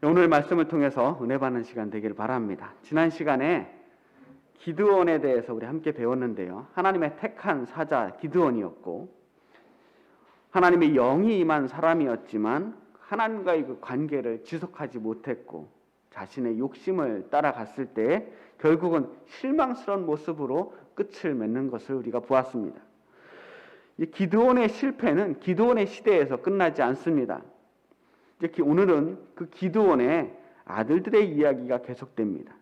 오늘 말씀을 통해서 은혜 받는 시간 되기를 바랍니다. 지난 시간에 기드온에 대해서 우리 함께 배웠는데요. 하나님의 택한 사자 기드온이었고 하나님의 영이 임한 사람이었지만 하나님과의 그 관계를 지속하지 못했고 자신의 욕심을 따라갔을 때 결국은 실망스러운 모습으로 끝을 맺는 것을 우리가 보았습니다. 이 기드온의 실패는 기드온의 시대에서 끝나지 않습니다. 이제 오늘은 그 기드온의 아들들의 이야기가 계속됩니다.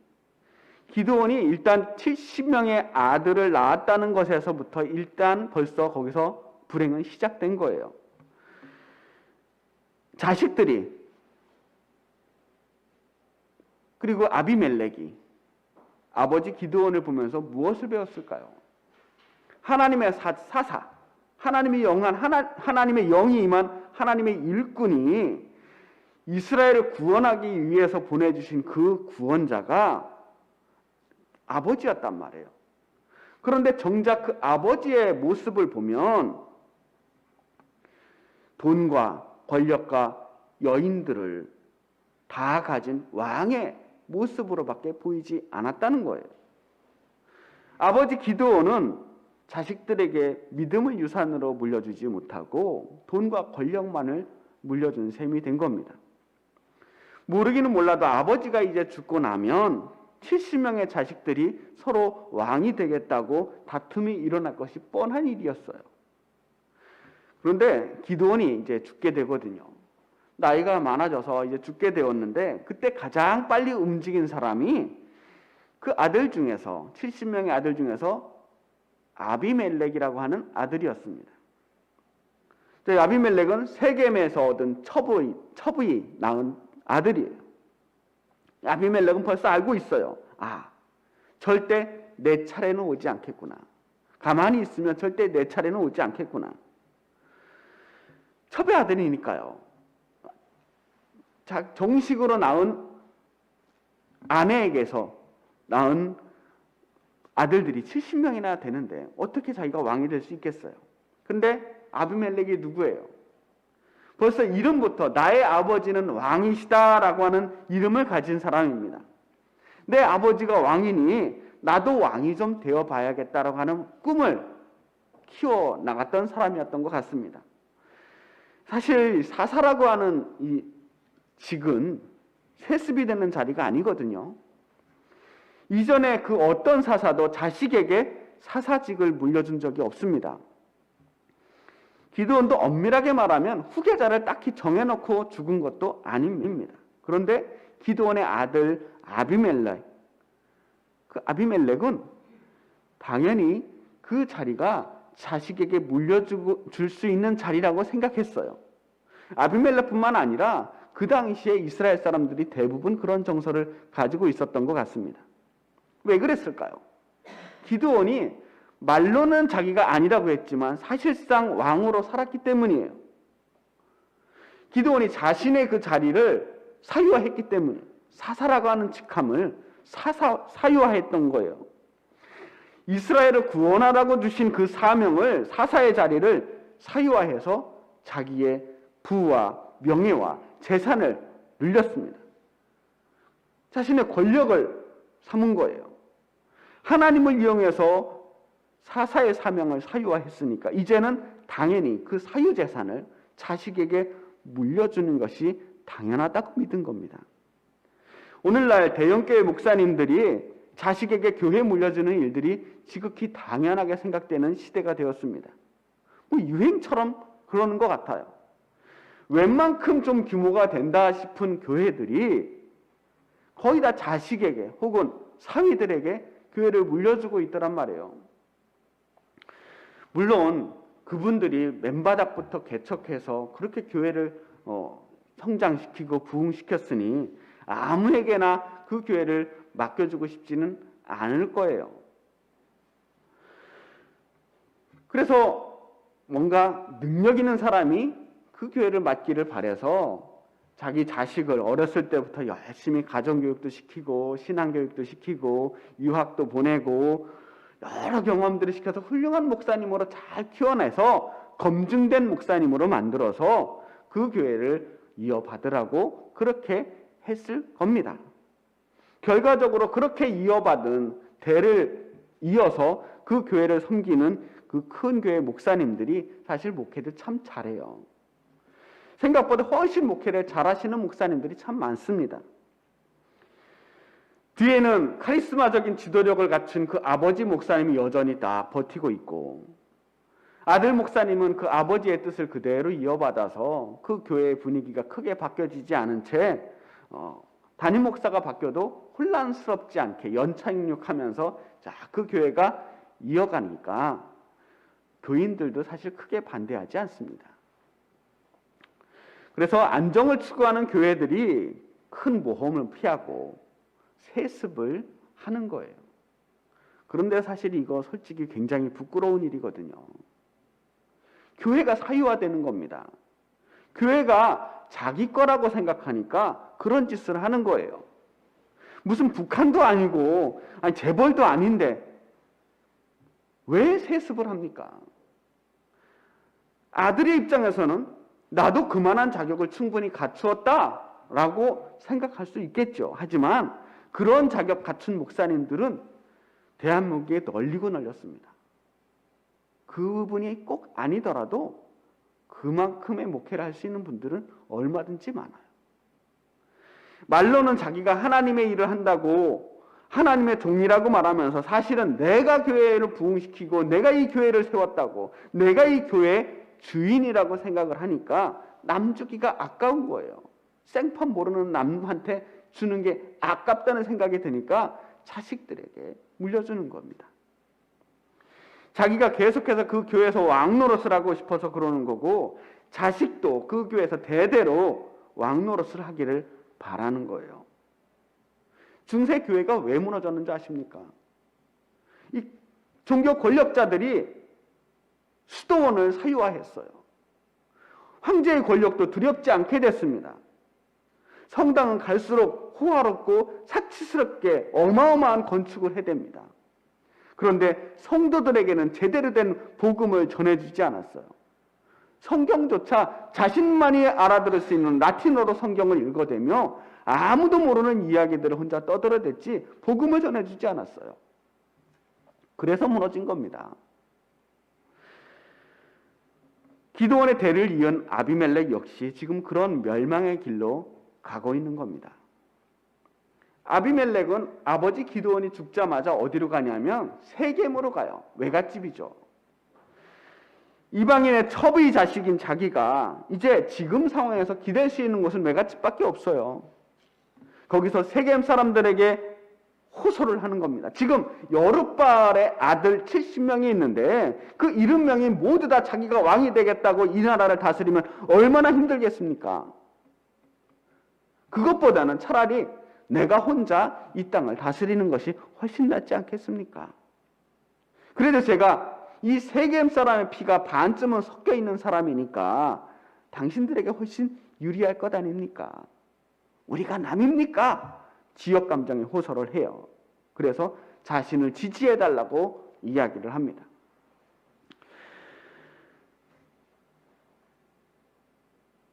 기드온이 일단 70명의 아들을 낳았다는 것에서부터 일단 벌써 거기서 불행은 시작된 거예요. 자식들이 그리고 아비멜렉이 아버지 기드온을 보면서 무엇을 배웠을까요? 하나님의 사사, 하나님의 영이 임한 하나님의 일꾼이 이스라엘을 구원하기 위해서 보내주신 그 구원자가 아버지였단 말이에요. 그런데 정작 그 아버지의 모습을 보면 돈과 권력과 여인들을 다 가진 왕의 모습으로밖에 보이지 않았다는 거예요. 아버지 기드온은 자식들에게 믿음을 유산으로 물려주지 못하고 돈과 권력만을 물려준 셈이 된 겁니다. 모르기는 몰라도 아버지가 이제 죽고 나면 70명의 자식들이 서로 왕이 되겠다고 다툼이 일어날 것이 뻔한 일이었어요. 그런데 기드온이 이제 죽게 되거든요. 나이가 많아져서 이제 죽게 되었는데 그때 가장 빨리 움직인 사람이 그 아들 중에서 70명의 아들 중에서 아비멜렉이라고 하는 아들이었습니다. 아비멜렉은 세겜에서 얻은 첩의 낳은 아들이에요. 아비멜렉은 벌써 알고 있어요. 절대 내 차례는 오지 않겠구나. 가만히 있으면 절대 내 차례는 오지 않겠구나. 첩의 아들이니까요. 정식으로 낳은 아내에게서 낳은 아들들이 70명이나 되는데 어떻게 자기가 왕이 될 수 있겠어요? 근데 아비멜렉이 누구예요? 벌써 이름부터 나의 아버지는 왕이시다라고 하는 이름을 가진 사람입니다. 내 아버지가 왕이니 나도 왕이 좀 되어봐야겠다라고 하는 꿈을 키워나갔던 사람이었던 것 같습니다. 사실 사사라고 하는 이 직은 세습이 되는 자리가 아니거든요. 이전에 그 어떤 사사도 자식에게 사사직을 물려준 적이 없습니다. 기드온도 엄밀하게 말하면 후계자를 딱히 정해놓고 죽은 것도 아닙니다. 그런데 기드온의 아들 아비멜렉, 그 아비멜렉은 당연히 그 자리가 자식에게 물려줄 수 있는 자리라고 생각했어요. 아비멜렉뿐만 아니라 그 당시에 이스라엘 사람들이 대부분 그런 정서를 가지고 있었던 것 같습니다. 왜 그랬을까요? 기드온이 말로는 자기가 아니라고 했지만 사실상 왕으로 살았기 때문이에요. 기드온이 자신의 그 자리를 사유화했기 때문에 사사라고 하는 직함을 사유화했던 거예요. 이스라엘을 구원하라고 주신 그 사명을 사사의 자리를 사유화해서 자기의 부와 명예와 재산을 늘렸습니다. 자신의 권력을 삼은 거예요. 하나님을 이용해서 사사의 사명을 사유화했으니까 이제는 당연히 그 사유재산을 자식에게 물려주는 것이 당연하다고 믿은 겁니다. 오늘날 대형교회 목사님들이 자식에게 교회 물려주는 일들이 지극히 당연하게 생각되는 시대가 되었습니다. 유행처럼 그러는 것 같아요. 웬만큼 좀 규모가 된다 싶은 교회들이 거의 다 자식에게 혹은 사위들에게 교회를 물려주고 있더란 말이에요. 물론 그분들이 맨바닥부터 개척해서 그렇게 교회를 성장시키고 부흥시켰으니 아무에게나 그 교회를 맡겨주고 싶지는 않을 거예요. 그래서 뭔가 능력 있는 사람이 그 교회를 맡기를 바라서 자기 자식을 어렸을 때부터 열심히 가정교육도 시키고 신앙교육도 시키고 유학도 보내고 여러 경험들을 시켜서 훌륭한 목사님으로 잘 키워내서 검증된 목사님으로 만들어서 그 교회를 이어받으라고 그렇게 했을 겁니다. 결과적으로 그렇게 이어받은 대를 이어서 그 교회를 섬기는 그 큰 교회 목사님들이 사실 목회를 참 잘해요. 생각보다 훨씬 목회를 잘하시는 목사님들이 참 많습니다. 뒤에는 카리스마적인 지도력을 갖춘 그 아버지 목사님이 여전히 다 버티고 있고, 아들 목사님은 그 아버지의 뜻을 그대로 이어받아서 그 교회의 분위기가 크게 바뀌어지지 않은 채 담임 목사가 바뀌어도 혼란스럽지 않게 연착륙하면서 그 교회가 이어가니까 교인들도 사실 크게 반대하지 않습니다. 그래서 안정을 추구하는 교회들이 큰 모험을 피하고 세습을 하는 거예요. 그런데 사실 이거 솔직히 굉장히 부끄러운 일이거든요. 교회가 사유화되는 겁니다. 교회가 자기 거라고 생각하니까 그런 짓을 하는 거예요. 무슨 북한도 아니고 재벌도 아닌데 왜 세습을 합니까? 아들의 입장에서는 나도 그만한 자격을 충분히 갖추었다라고 생각할 수 있겠죠. 하지만 그런 자격 갖춘 목사님들은 대한민국에 널리고 널렸습니다. 그분이 꼭 아니더라도 그만큼의 목회를 할 수 있는 분들은 얼마든지 많아요. 말로는 자기가 하나님의 일을 한다고 하나님의 종이라고 말하면서 사실은 내가 교회를 부흥시키고 내가 이 교회를 세웠다고 내가 이 교회의 주인이라고 생각을 하니까 남 주기가 아까운 거예요. 생판 모르는 남한테 주는 게 아깝다는 생각이 드니까 자식들에게 물려주는 겁니다. 자기가 계속해서 그 교회에서 왕노릇을 하고 싶어서 그러는 거고 자식도 그 교회에서 대대로 왕노릇을 하기를 바라는 거예요. 중세 교회가 왜 무너졌는지 아십니까? 이 종교 권력자들이 수도원을 사유화했어요. 황제의 권력도 두렵지 않게 됐습니다. 성당은 갈수록 호화롭고 사치스럽게 어마어마한 건축을 해댑니다. 그런데 성도들에게는 제대로 된 복음을 전해주지 않았어요. 성경조차 자신만이 알아들을 수 있는 라틴어로 성경을 읽어대며 아무도 모르는 이야기들을 혼자 떠들어댔지 복음을 전해주지 않았어요. 그래서 무너진 겁니다. 기드온의 대를 이은 아비멜렉 역시 지금 그런 멸망의 길로 가고 있는 겁니다. 아비멜렉은 아버지 기드온이 죽자마자 어디로 가냐면 세겜으로 가요. 외갓집이죠. 이방인의 첩의 자식인 자기가 이제 지금 상황에서 기댈 수 있는 곳은 외갓집밖에 없어요. 거기서 세겜 사람들에게 호소를 하는 겁니다. 지금 여룻바알의 아들 70명이 있는데 그 70명이 모두 다 자기가 왕이 되겠다고 이 나라를 다스리면 얼마나 힘들겠습니까? 그것보다는 차라리 내가 혼자 이 땅을 다스리는 것이 훨씬 낫지 않겠습니까? 그래서 제가 이 세겜 사람의 피가 반쯤은 섞여 있는 사람이니까 당신들에게 훨씬 유리할 것 아닙니까? 우리가 남입니까? 지역 감정에 호소를 해요. 그래서 자신을 지지해달라고 이야기를 합니다.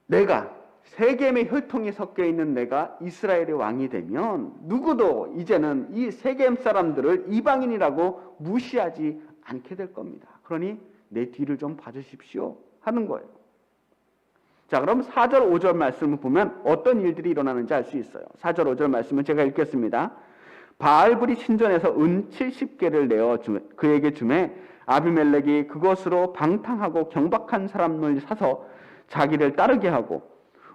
내가 세겜의 혈통이 섞여 있는 내가 이스라엘의 왕이 되면 누구도 이제는 이 세겜 사람들을 이방인이라고 무시하지 않게 될 겁니다. 그러니 내 뒤를 좀 봐주십시오 하는 거예요. 자, 그럼 4절 5절 말씀을 보면 어떤 일들이 일어나는지 알 수 있어요. 4절 5절 말씀은 제가 읽겠습니다. 바알불이 신전에서 은 70개를 내어 그에게 주매 아비멜렉이 그것으로 방탕하고 경박한 사람을 사서 자기를 따르게 하고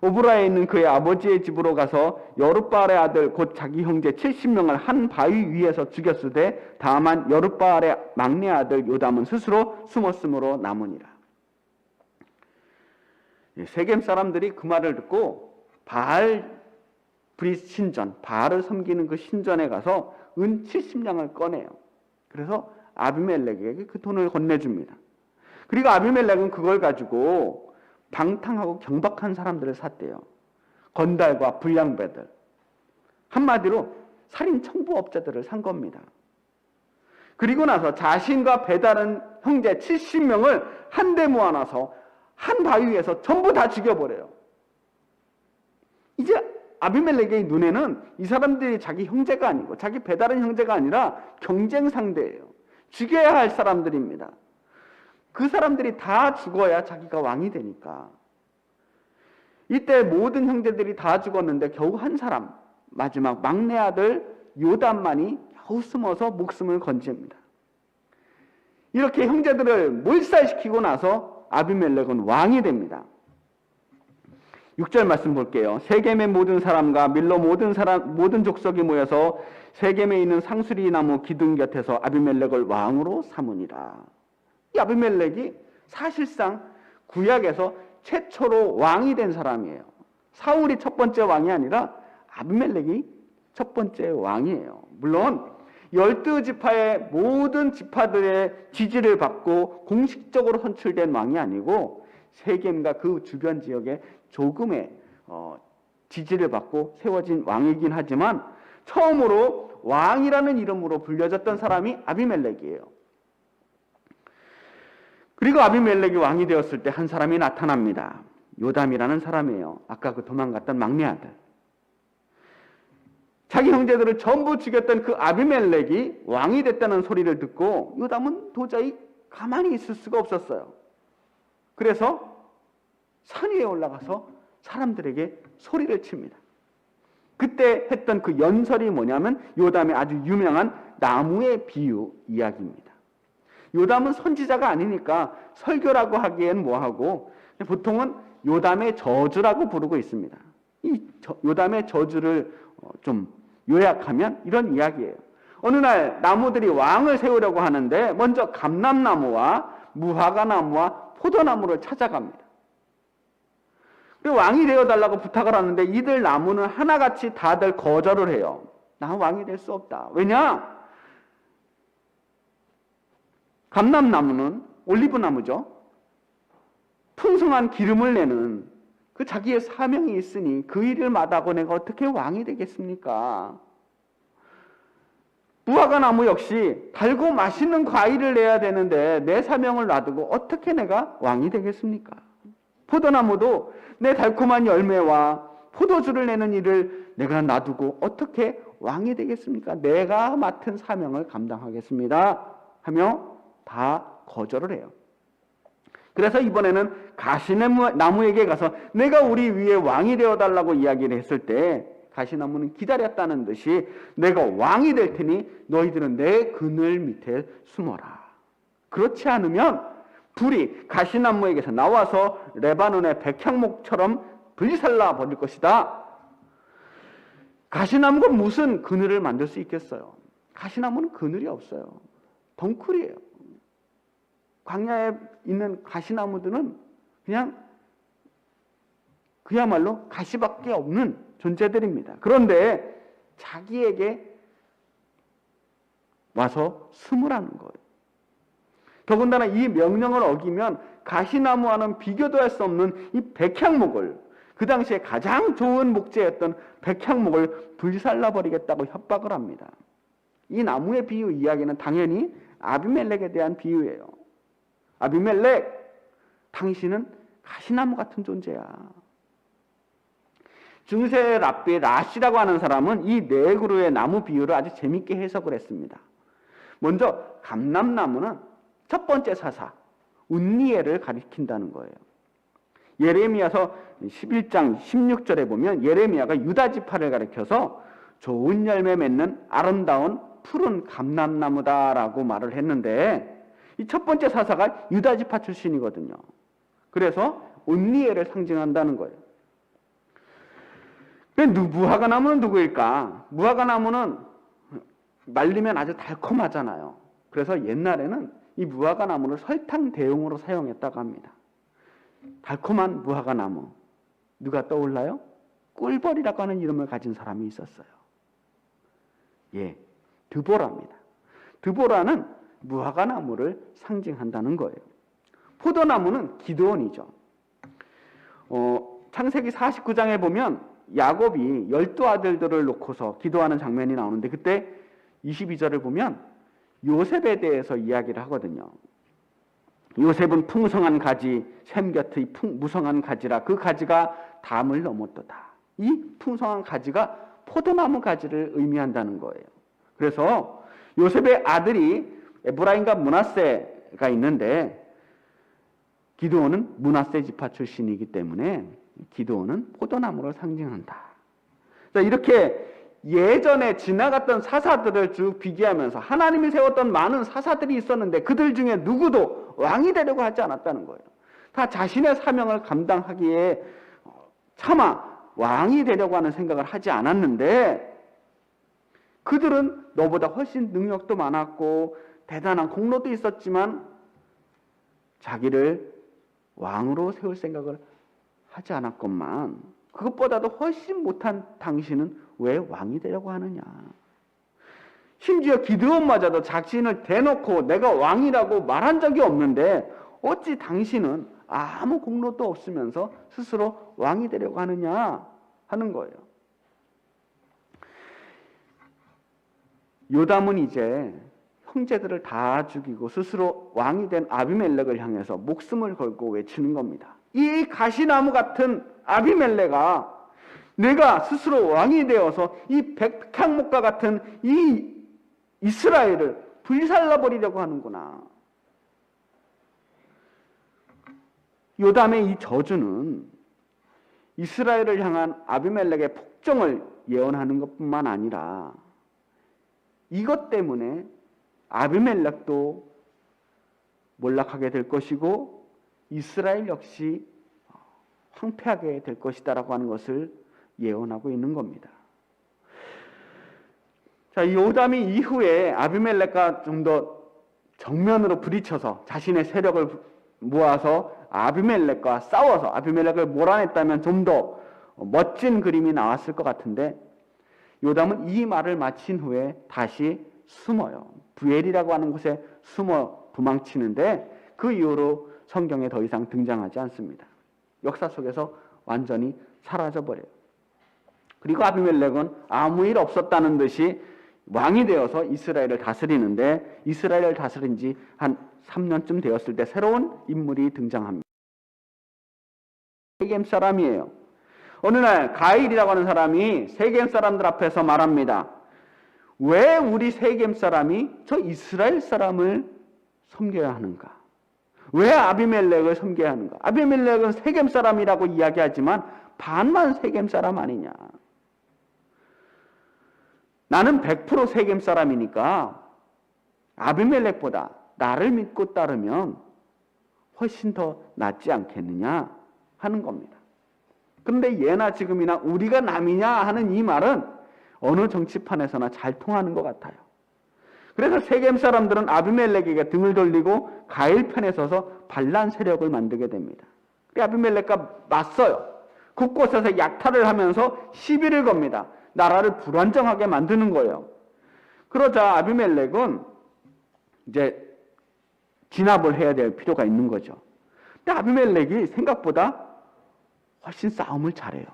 오브라에 있는 그의 아버지의 집으로 가서 여룻바알의 아들 곧 자기 형제 70명을 한 바위 위에서 죽였으되 다만 여룻바알의 막내 아들 요담은 스스로 숨었으므로 남으니라. 세겜 사람들이 그 말을 듣고 바알 브리스 신전, 바알을 섬기는 그 신전에 가서 은 70냥을 꺼내요. 그래서 아비멜렉에게 그 돈을 건네줍니다. 그리고 아비멜렉은 그걸 가지고 방탕하고 경박한 사람들을 샀대요. 건달과 불량배들. 한마디로 살인 청부업자들을 산 겁니다. 그리고 나서 자신과 배다른 형제 70명을 한데 모아놔서 한 바위에서 전부 다 죽여버려요. 이제 아비멜렉의 눈에는 이 사람들이 자기 형제가 아니고 자기 배다른 형제가 아니라 경쟁 상대예요. 죽여야 할 사람들입니다. 그 사람들이 다 죽어야 자기가 왕이 되니까. 이때 모든 형제들이 다 죽었는데 겨우 한 사람, 마지막 막내 아들 요담만이 겨우 숨어서 목숨을 건집니다. 이렇게 형제들을 몰살시키고 나서 아비멜렉은 왕이 됩니다. 6절 말씀 볼게요. 세겜의 모든 사람과 밀로 모든 족속이 모여서 세겜에 있는 상수리 나무 기둥 곁에서 아비멜렉을 왕으로 삼으니라. 이 아비멜렉이 사실상 구약에서 최초로 왕이 된 사람이에요. 사울이 첫 번째 왕이 아니라 아비멜렉이 첫 번째 왕이에요. 물론 12지파의 모든 지파들의 지지를 받고 공식적으로 선출된 왕이 아니고 세겜과 그 주변 지역에 조금의 지지를 받고 세워진 왕이긴 하지만 처음으로 왕이라는 이름으로 불려졌던 사람이 아비멜렉이에요. 그리고 아비멜렉이 왕이 되었을 때 한 사람이 나타납니다. 요담이라는 사람이에요. 아까 그 도망갔던 막내 아들. 자기 형제들을 전부 죽였던 그 아비멜렉이 왕이 됐다는 소리를 듣고 요담은 도저히 가만히 있을 수가 없었어요. 그래서 산 위에 올라가서 사람들에게 소리를 칩니다. 그때 했던 그 연설이 뭐냐면 요담의 아주 유명한 나무의 비유 이야기입니다. 요담은 선지자가 아니니까 설교라고 하기엔 뭐하고 보통은 요담의 저주라고 부르고 있습니다. 이 요담의 저주를 좀 요약하면 이런 이야기예요. 어느 날 나무들이 왕을 세우려고 하는데 먼저 감람나무와 무화과나무와 포도나무를 찾아갑니다. 왕이 되어달라고 부탁을 하는데 이들 나무는 하나같이 다들 거절을 해요. 나 왕이 될 수 없다. 왜냐? 감람나무는 올리브나무죠. 풍성한 기름을 내는 그 자기의 사명이 있으니 그 일을 마다하고 내가 어떻게 왕이 되겠습니까? 무화과나무 역시 달고 맛있는 과일을 내야 되는데 내 사명을 놔두고 어떻게 내가 왕이 되겠습니까? 포도나무도 내 달콤한 열매와 포도주를 내는 일을 내가 놔두고 어떻게 왕이 되겠습니까? 내가 맡은 사명을 감당하겠습니다 하며 다 거절을 해요. 그래서 이번에는 가시나무에게 가서 내가 우리 위에 왕이 되어달라고 이야기를 했을 때 가시나무는 기다렸다는 듯이 내가 왕이 될 테니 너희들은 내 그늘 밑에 숨어라. 그렇지 않으면 불이 가시나무에게서 나와서 레바논의 백향목처럼 불살라 버릴 것이다. 가시나무가 무슨 그늘을 만들 수 있겠어요? 가시나무는 그늘이 없어요. 덩쿨이에요. 광야에 있는 가시나무들은 그냥 그야말로 가시밖에 없는 존재들입니다. 그런데 자기에게 와서 숨으라는 거예요. 더군다나 이 명령을 어기면 가시나무와는 비교도 할 수 없는 이 백향목을, 그 당시에 가장 좋은 목재였던 백향목을 불살라버리겠다고 협박을 합니다. 이 나무의 비유 이야기는 당연히 아비멜렉에 대한 비유예요. 아비멜렉, 당신은 가시나무 같은 존재야. 중세 랍비 라시라고 하는 사람은 이 네 그루의 나무 비유를 아주 재밌게 해석을 했습니다. 먼저 감람나무는 첫 번째 사사 운니엘을 가리킨다는 거예요. 예레미야서 11장 16절에 보면 예레미야가 유다 지파를 가리켜서 좋은 열매 맺는 아름다운 푸른 감람나무다라고 말을 했는데 이 첫 번째 사사가 유다 지파 출신이거든요. 그래서 운니엘을 상징한다는 거예요. 무화과나무는 누구일까? 무화과나무는 말리면 아주 달콤하잖아요. 그래서 옛날에는 이 무화과나무를 설탕 대용으로 사용했다고 합니다. 달콤한 무화과나무. 누가 떠올라요? 꿀벌이라고 하는 이름을 가진 사람이 있었어요. 예, 드보라입니다. 드보라는 무화과나무를 상징한다는 거예요. 포도나무는 기드온이죠. 창세기 49장에 보면 야곱이 12아들들을 놓고서 기도하는 장면이 나오는데 그때 22절을 보면 요셉에 대해서 이야기를 하거든요. 요셉은 풍성한 가지, 샘 곁의 무성한 가지라 그 가지가 담을 넘었도다. 이 풍성한 가지가 포도나무 가지를 의미한다는 거예요. 그래서 요셉의 아들이 에브라임과 므낫세가 있는데 기드온은 므낫세 지파 출신이기 때문에 기드온은 포도나무를 상징한다. 이렇게 예전에 지나갔던 사사들을 쭉 비교하면서 하나님이 세웠던 많은 사사들이 있었는데 그들 중에 누구도 왕이 되려고 하지 않았다는 거예요. 다 자신의 사명을 감당하기에 차마 왕이 되려고 하는 생각을 하지 않았는데 그들은 너보다 훨씬 능력도 많았고 대단한 공로도 있었지만 자기를 왕으로 세울 생각을 하지 않았건만 그것보다도 훨씬 못한 당신은 왜 왕이 되려고 하느냐. 심지어 기드온마저도 자신을 대놓고 내가 왕이라고 말한 적이 없는데 어찌 당신은 아무 공로도 없으면서 스스로 왕이 되려고 하느냐 하는 거예요. 요담은 이제 형제들을 다 죽이고 스스로 왕이 된 아비멜렉을 향해서 목숨을 걸고 외치는 겁니다. 이 가시나무 같은 아비멜렉아, 내가 스스로 왕이 되어서 이 백향목과 같은 이 이스라엘을 불살라버리려고 하는구나. 요담의 이 저주는 이스라엘을 향한 아비멜렉의 폭정을 예언하는 것뿐만 아니라 이것 때문에 아비멜렉도 몰락하게 될 것이고 이스라엘 역시 황폐하게 될 것이다라고 하는 것을 예언하고 있는 겁니다. 자, 요담이 이후에 아비멜렉과 좀 더 정면으로 부딪혀서 자신의 세력을 모아서 아비멜렉과 싸워서 아비멜렉을 몰아냈다면 좀 더 멋진 그림이 나왔을 것 같은데 요담은 이 말을 마친 후에 다시 숨어요. 부엘이라고 하는 곳에 숨어 도망치는데 그 이후로 성경에 더 이상 등장하지 않습니다. 역사 속에서 완전히 사라져버려요. 그리고 아비멜렉은 아무 일 없었다는 듯이 왕이 되어서 이스라엘을 다스리는데 이스라엘을 다스린 지 한 3년쯤 되었을 때 새로운 인물이 등장합니다. 세겜 사람이에요. 어느 날 가일이라고 하는 사람이 세겜 사람들 앞에서 말합니다. 왜 우리 세겜 사람이 저 이스라엘 사람을 섬겨야 하는가? 왜 아비멜렉을 섬겨야 하는가? 아비멜렉은 세겜 사람이라고 이야기하지만 반만 세겜 사람 아니냐? 나는 100% 세겜 사람이니까 아비멜렉보다 나를 믿고 따르면 훨씬 더 낫지 않겠느냐 하는 겁니다. 그런데 예나 지금이나 우리가 남이냐 하는 이 말은 어느 정치판에서나 잘 통하는 것 같아요. 그래서 세겜 사람들은 아비멜렉에게 등을 돌리고 가일 편에 서서 반란 세력을 만들게 됩니다. 아비멜렉과 맞서요. 곳곳에서 약탈을 하면서 시비를 겁니다. 나라를 불안정하게 만드는 거예요. 그러자 아비멜렉은 이제 진압을 해야 될 필요가 있는 거죠. 근데 아비멜렉이 생각보다 훨씬 싸움을 잘해요.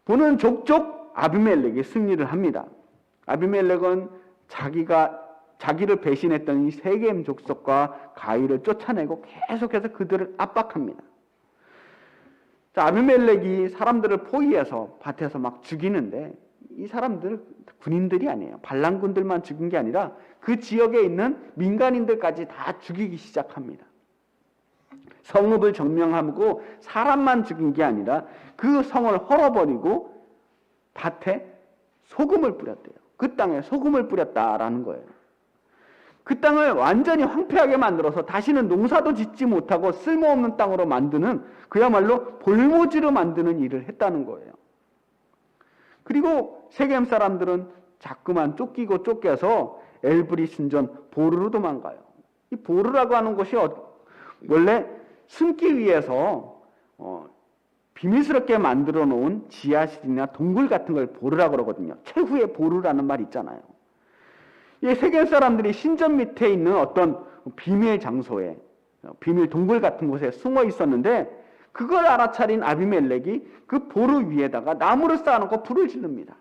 보는 족족 아비멜렉이 승리를 합니다. 아비멜렉은 자기를 배신했던 이 세겜 족속과 가일을 쫓아내고 계속해서 그들을 압박합니다. 자, 아비멜렉이 사람들을 포위해서 밭에서 막 죽이는데 이 사람들 군인들이 아니에요. 반란군들만 죽인 게 아니라 그 지역에 있는 민간인들까지 다 죽이기 시작합니다. 성읍을 점령하고 사람만 죽인 게 아니라 그 성을 헐어버리고 밭에 소금을 뿌렸대요. 그 땅에 소금을 뿌렸다라는 거예요. 그 땅을 완전히 황폐하게 만들어서 다시는 농사도 짓지 못하고 쓸모없는 땅으로 만드는 그야말로 볼모지로 만드는 일을 했다는 거예요. 그리고 세겜 사람들은 자꾸만 쫓기고 쫓겨서 엘브리 신전 보르로 도망가요. 이 보르라고 하는 곳이 원래 숨기 위해서 비밀스럽게 만들어 놓은 지하실이나 동굴 같은 걸 보르라고 그러거든요. 최후의 보르라는 말 있잖아요. 이 세겜 사람들이 신전 밑에 있는 어떤 비밀 장소에 비밀 동굴 같은 곳에 숨어 있었는데 그걸 알아차린 아비멜렉이 그 보르 위에다가 나무를 쌓아놓고 불을 지릅니다.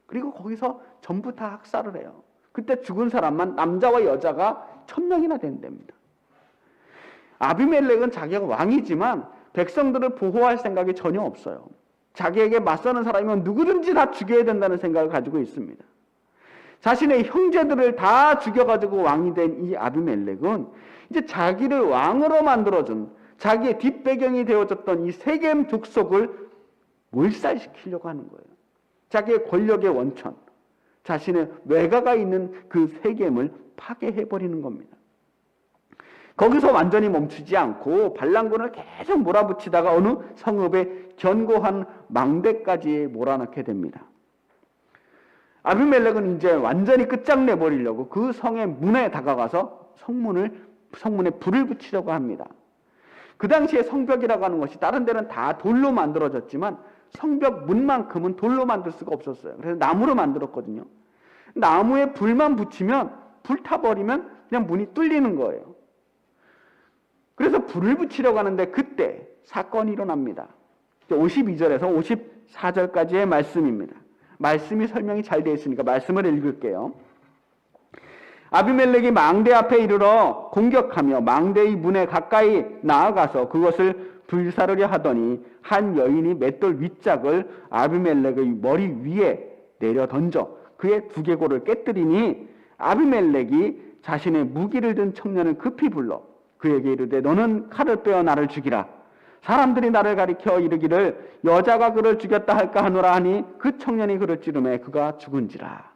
그리고 거기서 전부 다 학살을 해요. 그때 죽은 사람만 남자와 여자가 1000명이나 된답니다. 아비멜렉은 자기가 왕이지만 백성들을 보호할 생각이 전혀 없어요. 자기에게 맞서는 사람이면 누구든지 다 죽여야 된다는 생각을 가지고 있습니다. 자신의 형제들을 다 죽여가지고 왕이 된 이 아비멜렉은 이제 자기를 왕으로 만들어준, 자기의 뒷배경이 되어줬던 이 세겜 족속을 몰살시키려고 하는 거예요. 자기의 권력의 원천, 자신의 외가가 있는 그 세겜을 파괴해버리는 겁니다. 거기서 완전히 멈추지 않고 반란군을 계속 몰아붙이다가 어느 성읍에 견고한 망대까지 몰아넣게 됩니다. 아비멜렉은 이제 완전히 끝장내버리려고 그 성의 문에 다가가서 성문에 불을 붙이려고 합니다. 그 당시에 성벽이라고 하는 것이 다른 데는 다 돌로 만들어졌지만 성벽 문만큼은 돌로 만들 수가 없었어요. 그래서 나무로 만들었거든요. 나무에 불만 붙이면, 불타버리면 그냥 문이 뚫리는 거예요. 그래서 불을 붙이려고 하는데 그때 사건이 일어납니다. 52절에서 54절까지의 말씀입니다. 말씀이 설명이 잘 되어 있으니까 말씀을 읽을게요. 아비멜렉이 망대 앞에 이르러 공격하며 망대의 문에 가까이 나아가서 그것을 불사르려 하더니 한 여인이 맷돌 윗짝을 아비멜렉의 머리 위에 내려 던져 그의 두개골을 깨뜨리니 아비멜렉이 자신의 무기를 든 청년을 급히 불러 그에게 이르되 너는 칼을 빼어 나를 죽이라. 사람들이 나를 가리켜 이르기를 여자가 그를 죽였다 할까 하노라 하니 그 청년이 그를 찌르매 그가 죽은지라.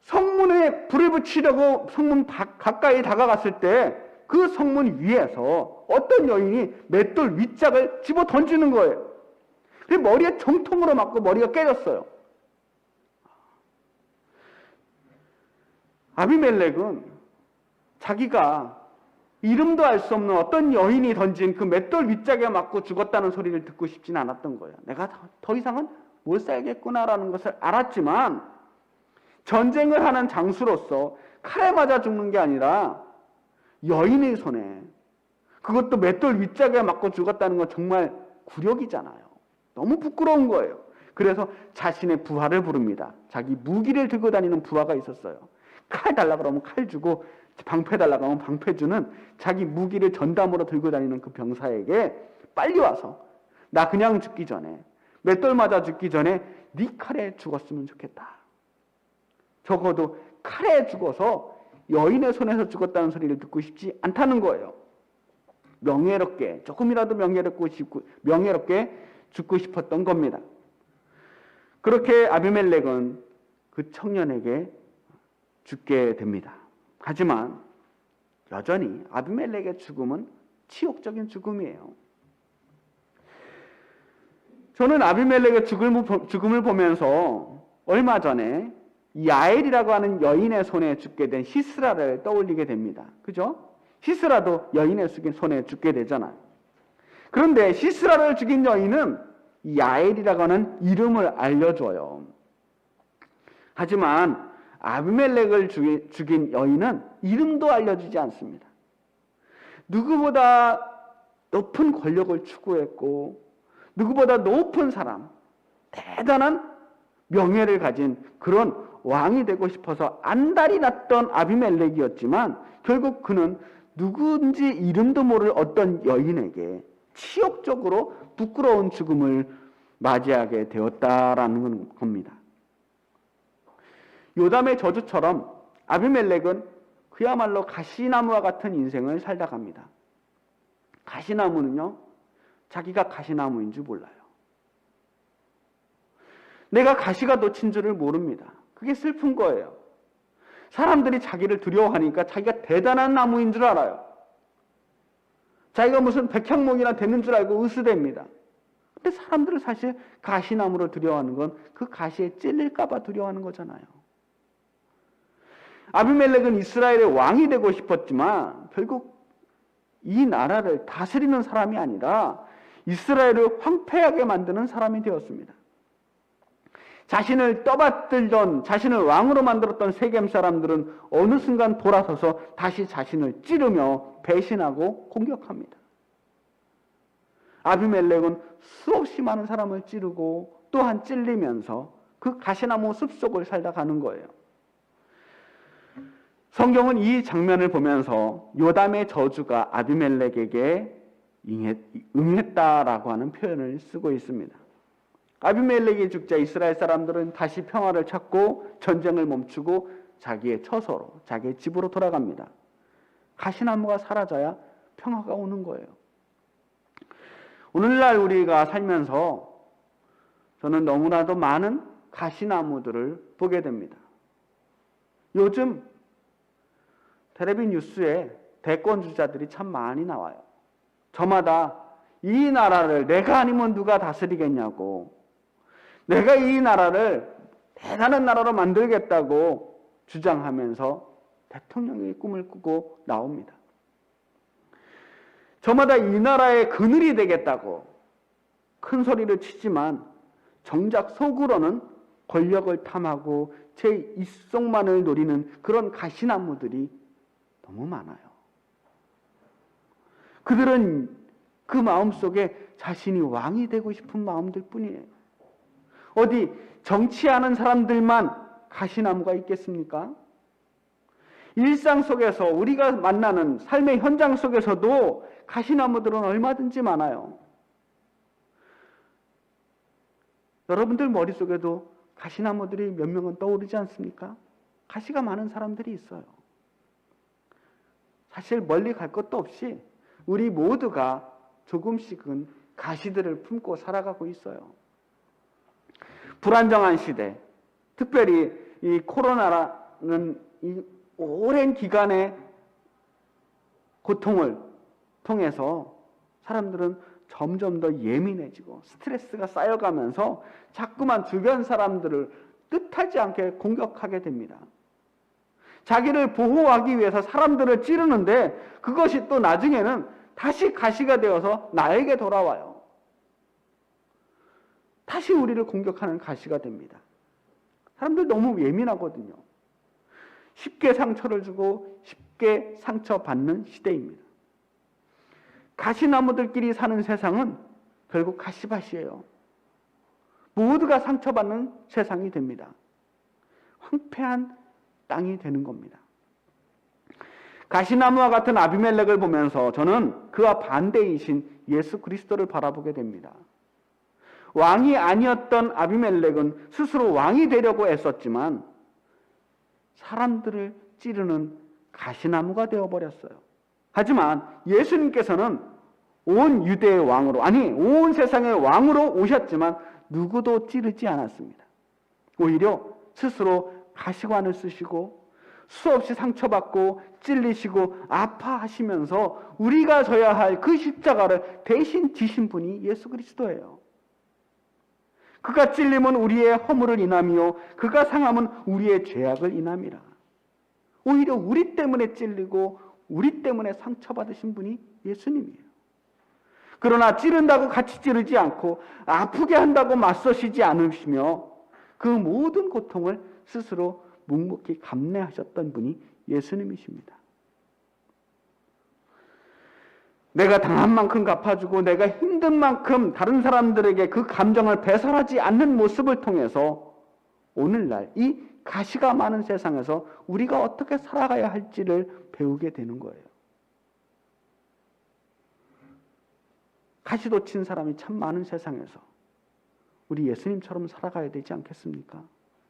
성문에 불을 붙이려고 성문 가까이 다가갔을 때 그 성문 위에서 어떤 여인이 맷돌 윗짝을 집어 던지는 거예요. 그래서 머리에 정통으로 맞고 머리가 깨졌어요. 아비멜렉은 자기가 이름도 알 수 없는 어떤 여인이 던진 그 맷돌 윗짝에 맞고 죽었다는 소리를 듣고 싶진 않았던 거예요. 내가 더 이상은 못 살겠구나라는 것을 알았지만 전쟁을 하는 장수로서 칼에 맞아 죽는 게 아니라 여인의 손에, 그것도 맷돌 윗짝에 맞고 죽었다는 건 정말 굴욕이잖아요. 너무 부끄러운 거예요. 그래서 자신의 부하를 부릅니다. 자기 무기를 들고 다니는 부하가 있었어요. 칼 달라 그러면 칼 주고 방패 달라고 하면 방패 주는 자기 무기를 전담으로 들고 다니는 그 병사에게 빨리 와서 나 그냥 죽기 전에, 맷돌 맞아 죽기 전에 네 칼에 죽었으면 좋겠다. 적어도 칼에 죽어서 여인의 손에서 죽었다는 소리를 듣고 싶지 않다는 거예요. 명예롭게, 조금이라도 명예롭게 죽고 싶었던 겁니다. 그렇게 아비멜렉은 그 청년에게 죽게 됩니다. 하지만 여전히 아비멜렉의 죽음은 치욕적인 죽음이에요. 저는 아비멜렉의 죽음을 보면서 얼마 전에 야엘이라고 하는 여인의 손에 죽게 된 시스라를 떠올리게 됩니다. 그죠? 시스라도 여인의 손에 죽게 되잖아요. 그런데 시스라를 죽인 여인은 야엘이라고 하는 이름을 알려줘요. 하지만 아비멜렉을 죽인 여인은 이름도 알려주지 않습니다. 누구보다 높은 권력을 추구했고 누구보다 높은 사람, 대단한 명예를 가진 그런 왕이 되고 싶어서 안달이 났던 아비멜렉이었지만 결국 그는 누군지 이름도 모를 어떤 여인에게 치욕적으로 부끄러운 죽음을 맞이하게 되었다라는 겁니다. 요담의 저주처럼 아비멜렉은 그야말로 가시나무와 같은 인생을 살다 갑니다. 가시나무는요, 자기가 가시나무인 줄 몰라요. 내가 가시가 돋친 줄을 모릅니다. 그게 슬픈 거예요. 사람들이 자기를 두려워하니까 자기가 대단한 나무인 줄 알아요. 자기가 무슨 백향목이나 되는 줄 알고 으스댑니다. 근데 사람들은 사실 가시나무를 두려워하는 건 그 가시에 찔릴까 봐 두려워하는 거잖아요. 아비멜렉은 이스라엘의 왕이 되고 싶었지만 결국 이 나라를 다스리는 사람이 아니라 이스라엘을 황폐하게 만드는 사람이 되었습니다. 자신을 떠받들던, 자신을 왕으로 만들었던 세겜 사람들은 어느 순간 돌아서서 다시 자신을 찌르며 배신하고 공격합니다. 아비멜렉은 수없이 많은 사람을 찌르고 또한 찔리면서 그 가시나무 숲속을 살다 가는 거예요. 성경은 이 장면을 보면서 요담의 저주가 아비멜렉에게 응했다라고 하는 표현을 쓰고 있습니다. 아비멜렉이 죽자 이스라엘 사람들은 다시 평화를 찾고 전쟁을 멈추고 자기의 처소로, 자기의 집으로 돌아갑니다. 가시나무가 사라져야 평화가 오는 거예요. 오늘날 우리가 살면서 저는 너무나도 많은 가시나무들을 보게 됩니다. 요즘 텔레비 뉴스에 대권 주자들이 참 많이 나와요. 저마다 이 나라를 내가 아니면 누가 다스리겠냐고, 내가 이 나라를 대단한 나라로 만들겠다고 주장하면서 대통령의 꿈을 꾸고 나옵니다. 저마다 이 나라의 그늘이 되겠다고 큰 소리를 치지만 정작 속으로는 권력을 탐하고 제 입속만을 노리는 그런 가시나무들이 너무 많아요. 그들은 그 마음속에 자신이 왕이 되고 싶은 마음들 뿐이에요. 어디 정치하는 사람들만 가시나무가 있겠습니까? 일상 속에서 우리가 만나는 삶의 현장 속에서도 가시나무들은 얼마든지 많아요. 여러분들 머릿속에도 가시나무들이 몇 명은 떠오르지 않습니까? 가시가 많은 사람들이 있어요. 사실 멀리 갈 것도 없이 우리 모두가 조금씩은 가시들을 품고 살아가고 있어요. 불안정한 시대, 특별히 이 코로나라는 이 오랜 기간의 고통을 통해서 사람들은 점점 더 예민해지고 스트레스가 쌓여가면서 자꾸만 주변 사람들을 뜻하지 않게 공격하게 됩니다. 자기를 보호하기 위해서 사람들을 찌르는데 그것이 또 나중에는 다시 가시가 되어서 나에게 돌아와요. 다시 우리를 공격하는 가시가 됩니다. 사람들 너무 예민하거든요. 쉽게 상처를 주고 쉽게 상처받는 시대입니다. 가시나무들끼리 사는 세상은 결국 가시밭이에요. 모두가 상처받는 세상이 됩니다. 황폐한 땅이 되는 겁니다. 가시나무와 같은 아비멜렉을 보면서 저는 그와 반대이신 예수 그리스도를 바라보게 됩니다. 왕이 아니었던 아비멜렉은 스스로 왕이 되려고 애썼지만 사람들을 찌르는 가시나무가 되어버렸어요. 하지만 예수님께서는 온 유대의 왕으로, 아니 온 세상의 왕으로 오셨지만 누구도 찌르지 않았습니다. 오히려 스스로 가시관을 쓰시고 수없이 상처받고 찔리시고 아파하시면서 우리가 져야 할 그 십자가를 대신 지신 분이 예수 그리스도예요. 그가 찔림은 우리의 허물을 인하며 그가 상함은 우리의 죄악을 인함이라. 오히려 우리 때문에 찔리고 우리 때문에 상처받으신 분이 예수님이에요. 그러나 찌른다고 같이 찌르지 않고 아프게 한다고 맞서시지 않으시며 그 모든 고통을 스스로 묵묵히 감내하셨던 분이 예수님이십니다. 내가 당한 만큼 갚아주고 내가 힘든 만큼 다른 사람들에게 그 감정을 배설하지 않는 모습을 통해서 오늘날 이 가시가 많은 세상에서 우리가 어떻게 살아가야 할지를 배우게 되는 거예요. 가시도 친 사람이 참 많은 세상에서 우리 예수님처럼 살아가야 되지 않겠습니까?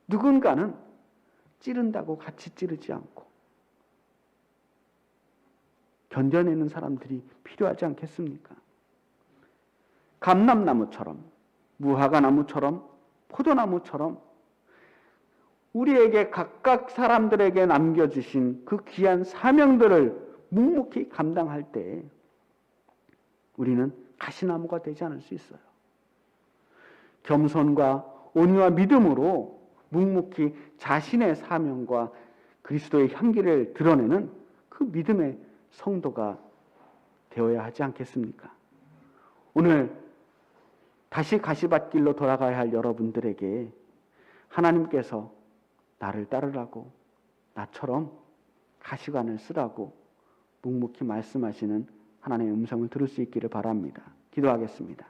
누군가는 찌른다고 같이 찌르지 않고 견뎌내는 사람들이 필요하지 않겠습니까? 감람나무처럼, 무화과나무처럼, 포도나무처럼 우리에게 각각 사람들에게 남겨주신 그 귀한 사명들을 묵묵히 감당할 때 우리는 가시나무가 되지 않을 수 있어요. 겸손과 온유와 믿음으로 묵묵히 자신의 사명과 그리스도의 향기를 드러내는 그 믿음의 성도가 되어야 하지 않겠습니까? 오늘 다시 가시밭길로 돌아가야 할 여러분들에게 하나님께서 나를 따르라고, 나처럼 가시관을 쓰라고 묵묵히 말씀하시는 하나님의 음성을 들을 수 있기를 바랍니다. 기도하겠습니다.